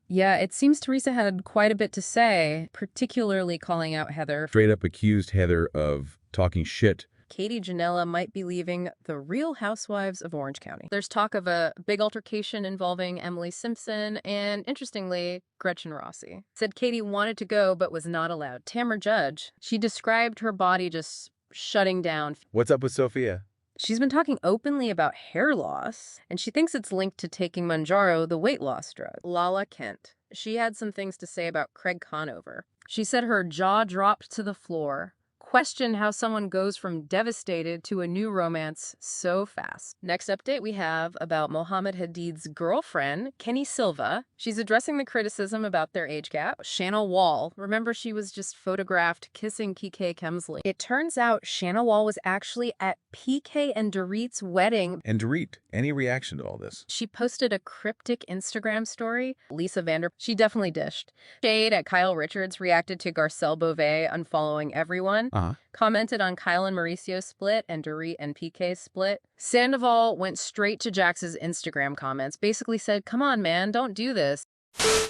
Yeah, it seems Teresa had quite a bit to say, particularly calling out Heather. Straight up accused Heather of talking shit. Katie Ginella might be leaving the Real Housewives of Orange County. There's talk of a big altercation involving Emily Simpson and, interestingly, Gretchen Rossi. Said Katie wanted to go but was not allowed. Tamra Judge, she described her body just shutting down. What's up with Sophia? She's been talking openly about hair loss, and she thinks it's linked to taking Mounjaro, the weight loss drug. Lala Kent, she had some things to say about Craig Conover. She said her jaw dropped to the floor, questioned how someone goes from devastated to a new romance so fast. Next update we have about Mohamed Hadid's girlfriend, Keni Silva. She's addressing the criticism about their age gap. Shana Wall, remember she was just photographed kissing Dorit Kemsley. It turns out Shana Wall was actually at PK and Dorit's wedding. And Dorit, any reaction to all this? She posted a cryptic Instagram story. Lisa Vanderpump, she definitely dished. Shade at Kyle Richards reacted to Garcelle Beauvais unfollowing everyone. Commented on Kyle and Mauricio's split and Dorit and PK's split. Sandoval went straight to Jax's Instagram comments, basically said, come on, man, don't do this.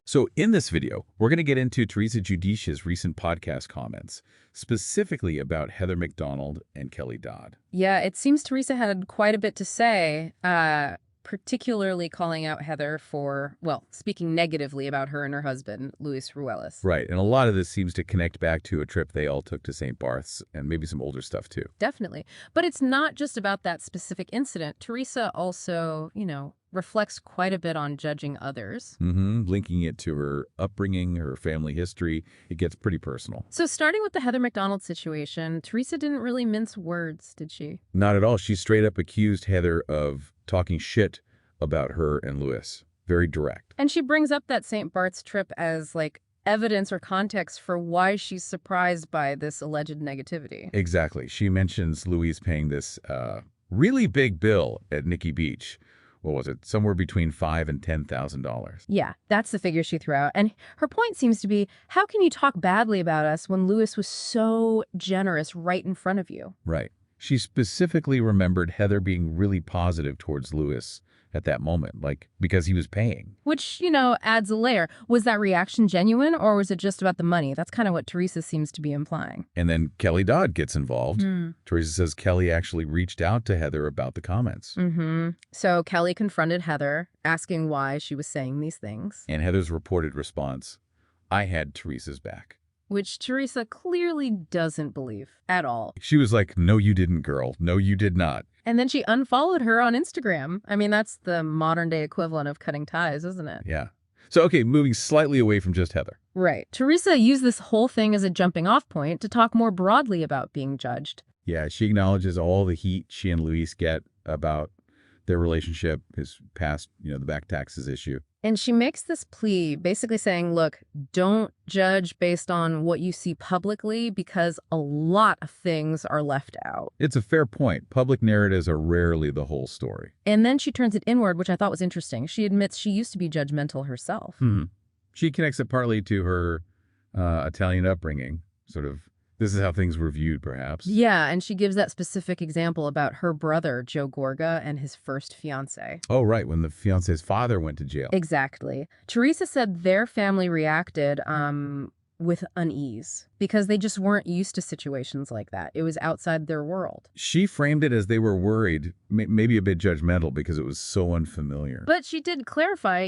So in this video, we're going to get into Teresa Giudice's recent podcast comments, specifically about Heather McDonald and Kelly Dodd. Yeah, it seems Teresa had quite a bit to say, particularly calling out Heather for, well, speaking negatively about her and her husband, Luis Ruelas. Right, and a lot of this seems to connect back to a trip they all took to St. Barth's and maybe some older stuff too. Definitely. But it's not just about that specific incident. Teresa also, reflects quite a bit on judging others. Linking it to her upbringing, her family history. It gets pretty personal. So starting with the Heather McDonald situation, Teresa didn't really mince words, did she? Not at all. She straight up accused Heather of talking shit about her and Luis. Very direct. And she brings up that St. Barth's trip as, evidence or context for why she's surprised by this alleged negativity. Exactly. She mentions Luis paying this really big bill at Nikki Beach. What was it? Somewhere between $5,000 and $10,000. Yeah, that's the figure she threw out. And her point seems to be, how can you talk badly about us when Luis was so generous right in front of you? Right. She specifically remembered Heather being really positive towards Luis at that moment, because he was paying. Which, adds a layer. Was that reaction genuine, or was it just about the money? That's kind of what Teresa seems to be implying. And then Kelly Dodd gets involved. Teresa says Kelly actually reached out to Heather about the comments. So Kelly confronted Heather, asking why she was saying these things. And Heather's reported response, I had Teresa's back. Which Teresa clearly doesn't believe at all. She was like, no, you didn't, girl. No, you did not. And then she unfollowed her on Instagram. I mean, that's the modern day equivalent of cutting ties, isn't it? Yeah. So, okay, moving slightly away from just Heather. Right. Teresa used this whole thing as a jumping off point to talk more broadly about being judged. Yeah, she acknowledges all the heat she and Luis get about their relationship, his past, the back taxes issue. And she makes this plea basically saying, look, don't judge based on what you see publicly because a lot of things are left out. It's a fair point. Public narratives are rarely the whole story. And then she turns it inward, which I thought was interesting. She admits she used to be judgmental herself. She connects it partly to her Italian upbringing, sort of. This is how things were viewed, perhaps. Yeah, and she gives that specific example about her brother, Joe Gorga, and his first fiancé. Oh, right, when the fiancé's father went to jail. Exactly. Teresa said their family reacted with unease because they just weren't used to situations like that. It was outside their world. She framed it as they were worried, maybe a bit judgmental because it was so unfamiliar. But she did clarify,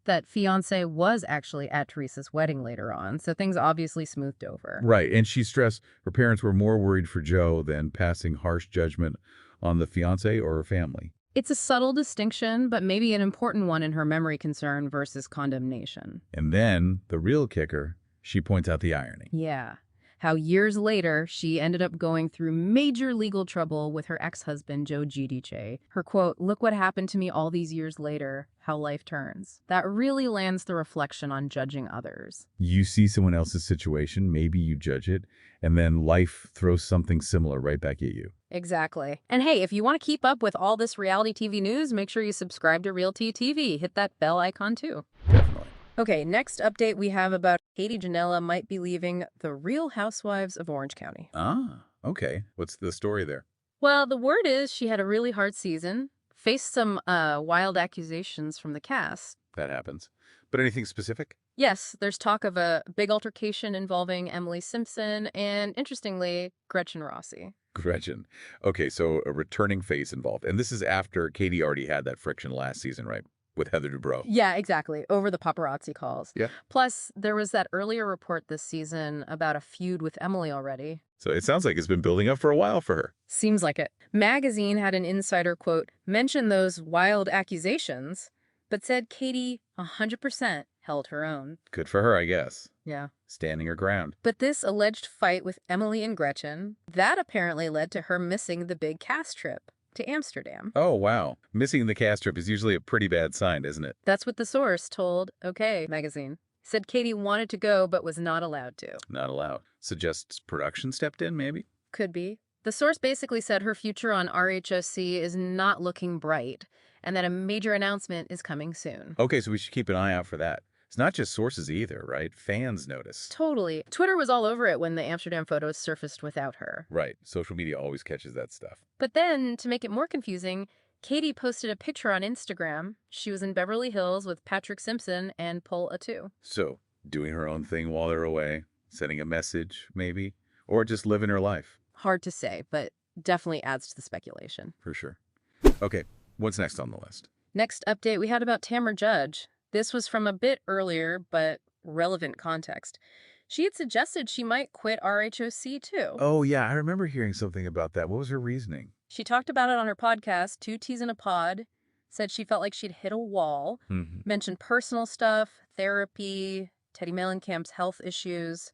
that fiancé was actually at Teresa's wedding later on, so things obviously smoothed over. Right, and she stressed her parents were more worried for Joe than passing harsh judgment on the fiancé or her family. It's a subtle distinction, but maybe an important one in her memory concern versus condemnation. And then, the real kicker, she points out the irony. Yeah. How years later, she ended up going through major legal trouble with her ex-husband, Joe Giudice. Her quote, look what happened to me all these years later, how life turns. That really lands the reflection on judging others. You see someone else's situation, maybe you judge it, and then life throws something similar right back at you. Exactly. And hey, if you want to keep up with all this reality TV news, make sure you subscribe to Realty TV. Hit that bell icon too. Definitely. Okay, next update we have about Katie Ginella might be leaving the Real Housewives of Orange County. Ah, okay. What's the story there? Well, the word is she had a really hard season, faced some wild accusations from the cast. That happens. But anything specific? Yes, there's talk of a big altercation involving Emily Simpson and, interestingly, Gretchen Rossi. Gretchen. Okay, so a returning face involved. And this is after Katie already had that friction last season, right? With Heather Dubrow. Yeah, exactly. Over the paparazzi calls. Yeah. Plus, there was that earlier report this season about a feud with Emily already. So it sounds like it's been building up for a while for her. Seems like it. Magazine had an insider, quote, mention those wild accusations, but said Katie 100% held her own. Good for her, I guess. Yeah. Standing her ground. But this alleged fight with Emily and Gretchen, that apparently led to her missing the big cast trip to Amsterdam. Oh, wow. Missing the cast trip is usually a pretty bad sign, isn't it? That's what the source told OK Magazine. Said Katie wanted to go but was not allowed to. Not allowed. Suggests production stepped in, maybe? Could be. The source basically said her future on RHOC is not looking bright and that a major announcement is coming soon. Okay, so we should keep an eye out for that. It's not just sources either, right? Fans notice. Totally. Twitter was all over it when the Amsterdam photos surfaced without her. Right. Social media always catches that stuff. But then, to make it more confusing, Katie posted a picture on Instagram. She was in Beverly Hills with Patrick Simpson and Paul Atu. So, doing her own thing while they're away, sending a message, maybe, or just living her life. Hard to say, but definitely adds to the speculation. For sure. Okay, what's next on the list? Next update we had about Tamra Judge. This was from a bit earlier, but relevant context. She had suggested she might quit RHOC too. Oh, yeah, I remember hearing something about that. What was her reasoning? She talked about it on her podcast, Two Teas in a Pod, said she felt like she'd hit a wall, mentioned personal stuff, therapy, Teddy Mellencamp's health issues,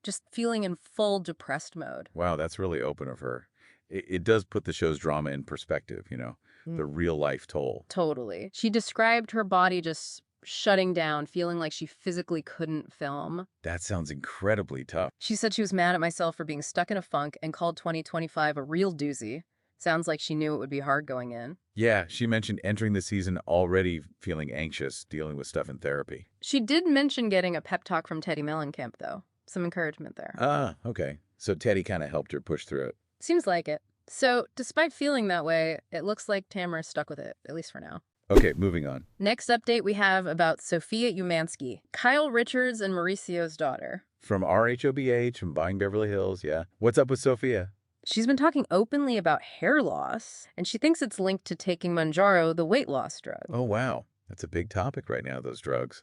just feeling in full depressed mode. Wow, that's really open of her. It does put the show's drama in perspective, you know, the real life toll. Totally. She described her body just shutting down, feeling like she physically couldn't film. That sounds incredibly tough. She said she was mad at myself for being stuck in a funk and called 2025 a real doozy. Sounds like she knew it would be hard going in. Yeah, she mentioned entering the season already feeling anxious, dealing with stuff in therapy. She did mention getting a pep talk from Teddy Mellencamp, though. Some encouragement there. Ah, okay. So Teddy kind of helped her push through it. Seems like it. So, despite feeling that way, it looks like Tamra's stuck with it, at least for now. Okay, moving on. Next update we have about Sophia Umansky, Kyle Richards and Mauricio's daughter. From RHOBH, from Buying Beverly Hills, yeah. What's up with Sophia? She's been talking openly about hair loss, and she thinks it's linked to taking Mounjaro, the weight loss drug. Oh, wow. That's a big topic right now, those drugs.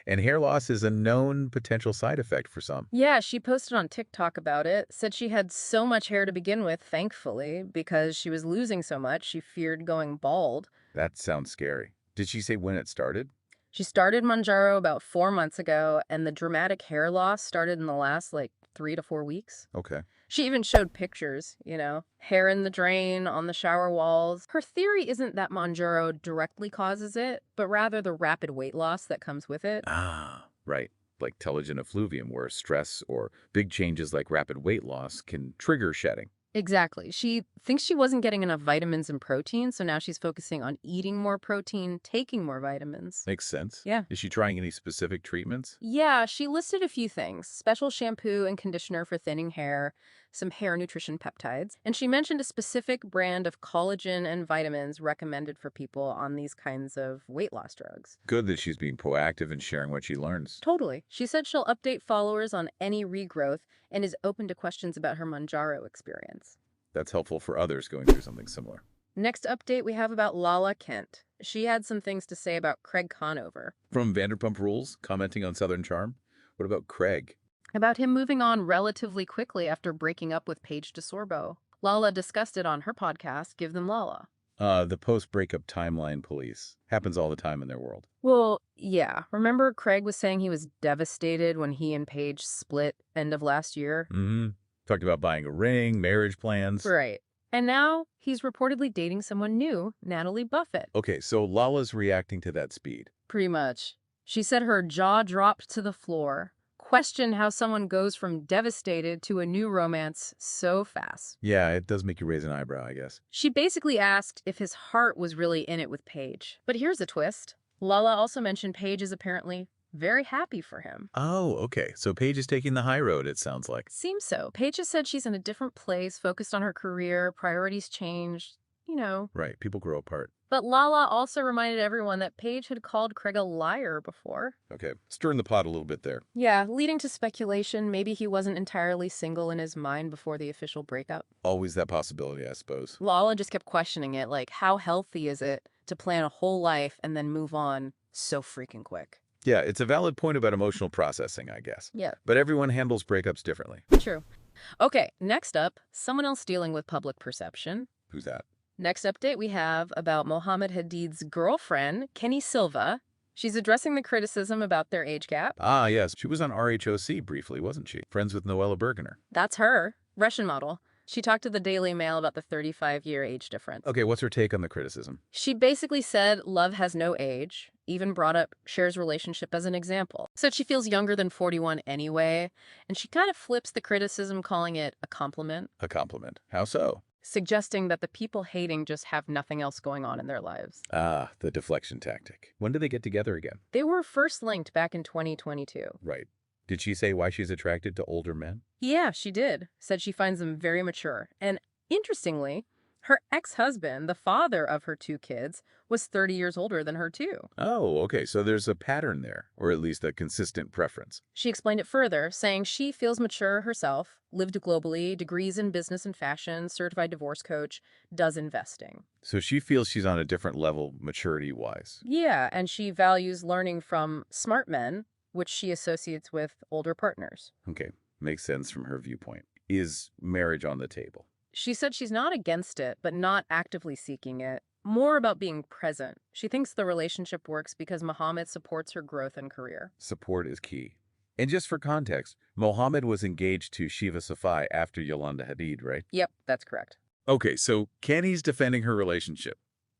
And hair loss is a known potential side effect for some. Yeah, she posted on TikTok about it, said she had so much hair to begin with, thankfully, because she was losing so much, she feared going bald. That sounds scary. Did she say when it started? She started Mounjaro about 4 months ago, and the dramatic hair loss started in the last, 3 to 4 weeks. Okay. She even showed pictures, hair in the drain, on the shower walls. Her theory isn't that Mounjaro directly causes it, but rather the rapid weight loss that comes with it. Ah, right. Like telogen effluvium, where stress or big changes like rapid weight loss can trigger shedding. Exactly. She thinks she wasn't getting enough vitamins and protein, so now she's focusing on eating more protein, taking more vitamins. Makes sense. Yeah. Is she trying any specific treatments? Yeah, she listed a few things. Special shampoo and conditioner for thinning hair, some hair nutrition peptides, and she mentioned a specific brand of collagen and vitamins recommended for people on these kinds of weight loss drugs. Good that she's being proactive and sharing what she learns. Totally. She said she'll update followers on any regrowth and is open to questions about her Mounjaro experience. That's helpful for others going through something similar. Next update we have about Lala Kent. She had some things to say about Craig Conover. From Vanderpump Rules, commenting on Southern Charm. What about Craig? About him moving on relatively quickly after breaking up with Paige DeSorbo. Lala discussed it on her podcast, Give Them Lala. The post-breakup timeline police. Happens all the time in their world. Well, yeah. Remember Craig was saying he was devastated when he and Paige split end of last year? Mm-hmm. Talked about buying a ring, marriage plans. Right. And now he's reportedly dating someone new, Natalie Buffett. Okay, so Lala's reacting to that speed. Pretty much. She said her jaw dropped to the floor. Questioned how someone goes from devastated to a new romance so fast. Yeah, it does make you raise an eyebrow, I guess. She basically asked if his heart was really in it with Paige. But here's a twist. Lala also mentioned Paige is apparently very happy for him. Oh, okay. So Paige is taking the high road, it sounds like. Seems so. Paige has said she's in a different place, focused on her career, priorities changed, Right, people grow apart. But Lala also reminded everyone that Paige had called Craig a liar before. Okay, stirring the pot a little bit there. Yeah, leading to speculation maybe he wasn't entirely single in his mind before the official breakup. Always that possibility, I suppose. Lala just kept questioning it, like, how healthy is it to plan a whole life and then move on so freaking quick? Yeah, it's a valid point about emotional processing, I guess. Yeah. But everyone handles breakups differently. True. Okay, next up, someone else dealing with public perception. Who's that? Next update we have about Mohamed Hadid's girlfriend, Keni Silva. She's addressing the criticism about their age gap. Ah, yes. She was on RHOC briefly, wasn't she? Friends with Noella Bergener. That's her, Russian model. She talked to the Daily Mail about the 35-year age difference. Okay, what's her take on the criticism? She basically said love has no age, even brought up Cher's relationship as an example. Said she feels younger than 41 anyway, and she kind of flips the criticism, calling it a compliment. A compliment. How so? Suggesting that the people hating just have nothing else going on in their lives. Ah, the deflection tactic. When did they get together again? They were first linked back in 2022. Right. Did she say why she's attracted to older men? Yeah, she did. Said she finds them very mature. And interestingly, her ex-husband, the father of her two kids, was 30 years older than her too. Oh, okay. So there's a pattern there, or at least a consistent preference. She explained it further, saying she feels mature herself, lived globally, degrees in business and fashion, certified divorce coach, does investing. So she feels she's on a different level maturity-wise. Yeah, and she values learning from smart men, which she associates with older partners. Okay, makes sense from her viewpoint. Is marriage on the table? She said she's not against it, but not actively seeking it. More about being present. She thinks the relationship works because Mohamed supports her growth and career. Support is key. And just for context, Mohamed was engaged to Shiva Safai after Yolanda Hadid, right? Yep, that's correct. Okay, so Keni's defending her relationship.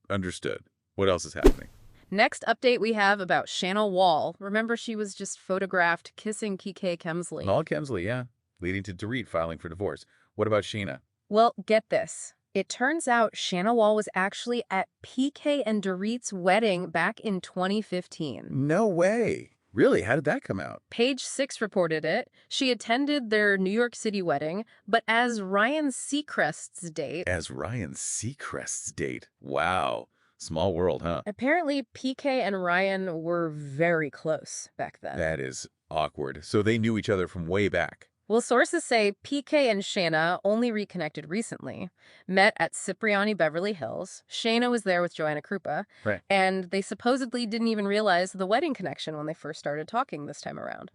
Understood. What else is happening? Next update we have about Shana Wall. Remember, she was just photographed kissing Keni Kemsley. Lala Kemsley, yeah. Leading to Dorit filing for divorce. What about Scheana? Well, get this. It turns out Shana Wall was actually at PK and Dorit's wedding back in 2015. No way. Really? How did that come out? Page 6 reported it. She attended their New York City wedding, but as Ryan Seacrest's date. As Ryan Seacrest's date. Wow. Small world, huh? Apparently, PK and Ryan were very close back then. That is awkward. So they knew each other from way back. Well, sources say PK and Scheana only reconnected recently, met at Cipriani Beverly Hills. Scheana was there with Joanna Krupa, Right. And they supposedly didn't even realize the wedding connection when they first started talking this time around.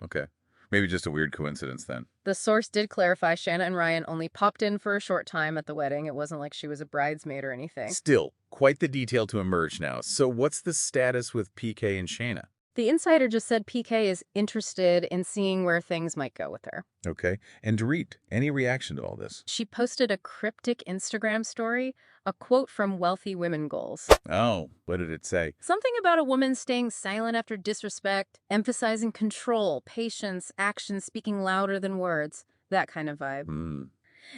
Okay. Maybe just a weird coincidence then. The source did clarify Scheana and Ryan only popped in for a short time at the wedding. It wasn't like she was a bridesmaid or anything. Still, quite the detail to emerge now. So what's the status with PK and Scheana? The insider just said PK is interested in seeing where things might go with her. Okay. And Dorit, any reaction to all this? She posted a cryptic Instagram story, a quote from Wealthy Women Goals. Oh, what did it say? Something about a woman staying silent after disrespect, emphasizing control, patience, action speaking louder than words, that kind of vibe.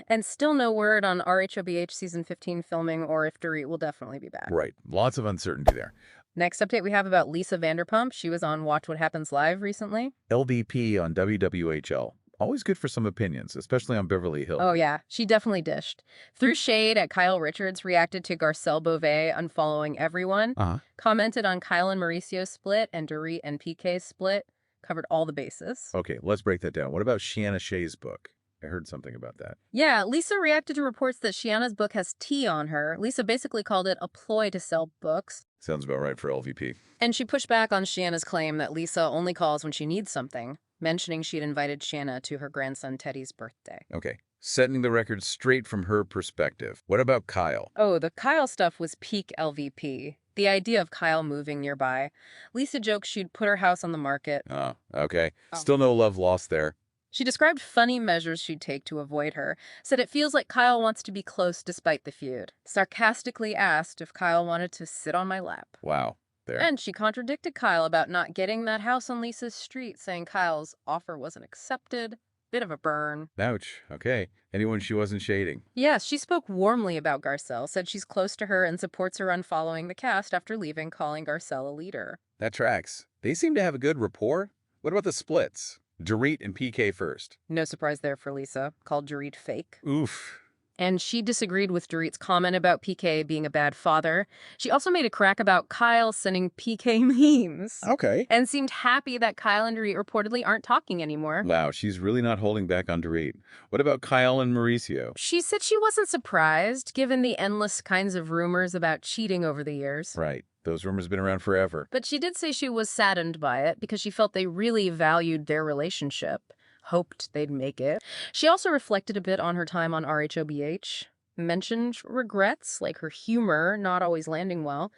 And still no word on RHOBH season 15 filming or if Dorit will definitely be back. Right. Lots of uncertainty there. Next update we have about Lisa Vanderpump. She was on Watch What Happens Live recently. LVP on WWHL. Always good for some opinions, especially on Beverly Hills. Oh, yeah. She definitely dished. Threw shade at Kyle Richards, reacted to Garcelle Beauvais unfollowing everyone, commented on Kyle and Mauricio's split and Dorit and PK's split, covered all the bases. Okay, let's break that down. What about Scheana Shay's book? I heard something about that. Yeah, Lisa reacted to reports that Scheana's book has tea on her. Lisa basically called it a ploy to sell books. Sounds about right for LVP. And she pushed back on Scheana's claim that Lisa only calls when she needs something, mentioning she'd invited Scheana to her grandson Teddy's birthday. Okay, setting the record straight from her perspective. What about Kyle? Oh, the Kyle stuff was peak LVP. The idea of Kyle moving nearby. Lisa joked she'd put her house on the market. Oh, okay. Still no love lost there. She described funny measures she'd take to avoid her, said it feels like Kyle wants to be close despite the feud. Sarcastically asked if Kyle wanted to sit on my lap. Wow. There. And she contradicted Kyle about not getting that house on Lisa's street, saying Kyle's offer wasn't accepted. Bit of a burn. Ouch. Okay. Anyone she wasn't shading? Yes, she spoke warmly about Garcelle, said she's close to her and supports her unfollowing the cast after leaving, calling Garcelle a leader. That tracks. They seem to have a good rapport. What about the splits? Dorit and PK first. No surprise there for Lisa. Called Dorit fake. Oof. And she disagreed with Dorit's comment about PK being a bad father. She also made a crack about Kyle sending PK memes. Okay. And seemed happy that Kyle and Dorit reportedly aren't talking anymore. Wow, she's really not holding back on Dorit. What about Kyle and Mauricio? She said she wasn't surprised, given the endless kinds of rumors about cheating over the years. Right. Those rumors have been around forever. But she did say she was saddened by it because she felt they really valued their relationship, hoped they'd make it. She also reflected a bit on her time on RHOBH, mentioned regrets, like her humor not always landing well,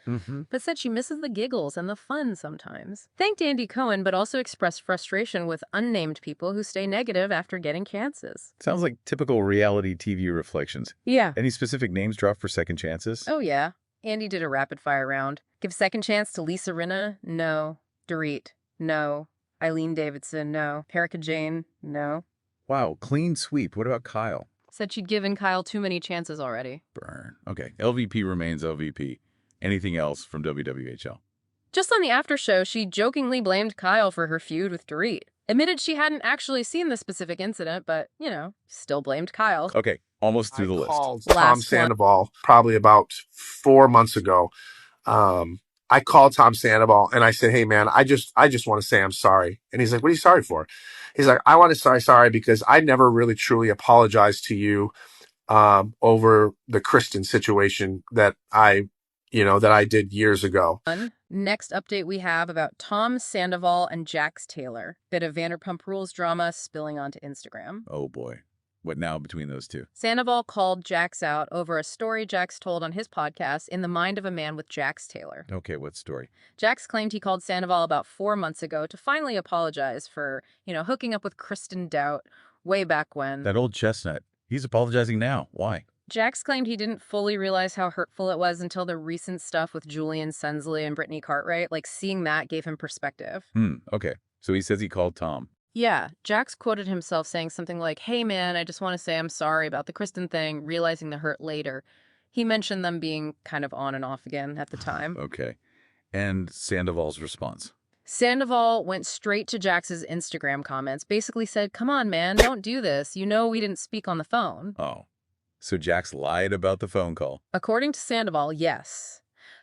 but said she misses the giggles and the fun sometimes. Thanked Andy Cohen, but also expressed frustration with unnamed people who stay negative after getting chances. Sounds like typical reality TV reflections. Yeah. Any specific names dropped for second chances? Oh, yeah. Andy did a rapid-fire round. Give second chance to Lisa Rinna? No. Dorit? No. Eileen Davidson? No. Erica Jane? No. Wow, clean sweep. What about Kyle? Said she'd given Kyle too many chances already. Burn. Okay, LVP remains LVP. Anything else from WWHL? Just on the after show, she jokingly blamed Kyle for her feud with Dorit. Admitted she hadn't actually seen the specific incident, but, still blamed Kyle. Okay, almost through the list. I called Tom Sandoval probably about 4 months ago. I called Tom Sandoval and I said, "Hey man, I just want to say I'm sorry." And he's like, "What are you sorry for?" He's like, "I want to say sorry because I never really truly apologized to you over the Kristen situation that I did years ago." Next update we have about Tom Sandoval and Jax Taylor. Bit of Vanderpump Rules drama spilling onto Instagram. Oh boy. What now between those two? Sandoval called Jax out over a story Jax told on his podcast, In the Mind of a Man with Jax Taylor. Okay, what story? Jax claimed he called Sandoval about 4 months ago to finally apologize for, hooking up with Kristen Doubt way back when. That old chestnut. He's apologizing now. Why? Jax claimed he didn't fully realize how hurtful it was until the recent stuff with Julian Sensley and Brittany Cartwright. Like, seeing that gave him perspective. Okay. So he says he called Tom. Yeah, Jax quoted himself saying something like, "Hey man, I just want to say I'm sorry about the Kristen thing," realizing the hurt later. He mentioned them being kind of on and off again at the time. Okay. And Sandoval's response? Sandoval went straight to Jax's Instagram comments, basically said, "Come on, man, don't do this. You know we didn't speak on the phone." Oh. So Jax lied about the phone call? According to Sandoval, yes.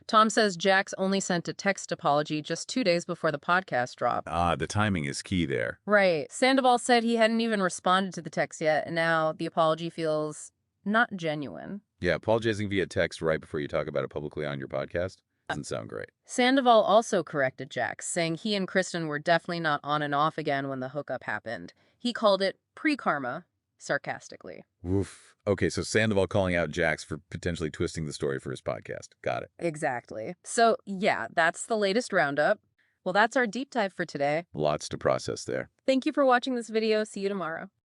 Tom says Jax only sent a text apology just 2 days before the podcast dropped. The timing is key there. Right. Sandoval said he hadn't even responded to the text yet, and now the apology feels not genuine. Yeah, apologizing via text right before you talk about it publicly on your podcast doesn't sound great. Sandoval also corrected Jax, saying he and Kristen were definitely not on and off again when the hookup happened. He called it pre-karma, sarcastically. Woof. Okay, so Sandoval calling out Jax for potentially twisting the story for his podcast. Got it. Exactly. So, yeah, that's the latest roundup. Well, that's our deep dive for today. Lots to process there. Thank you for watching this video. See you tomorrow.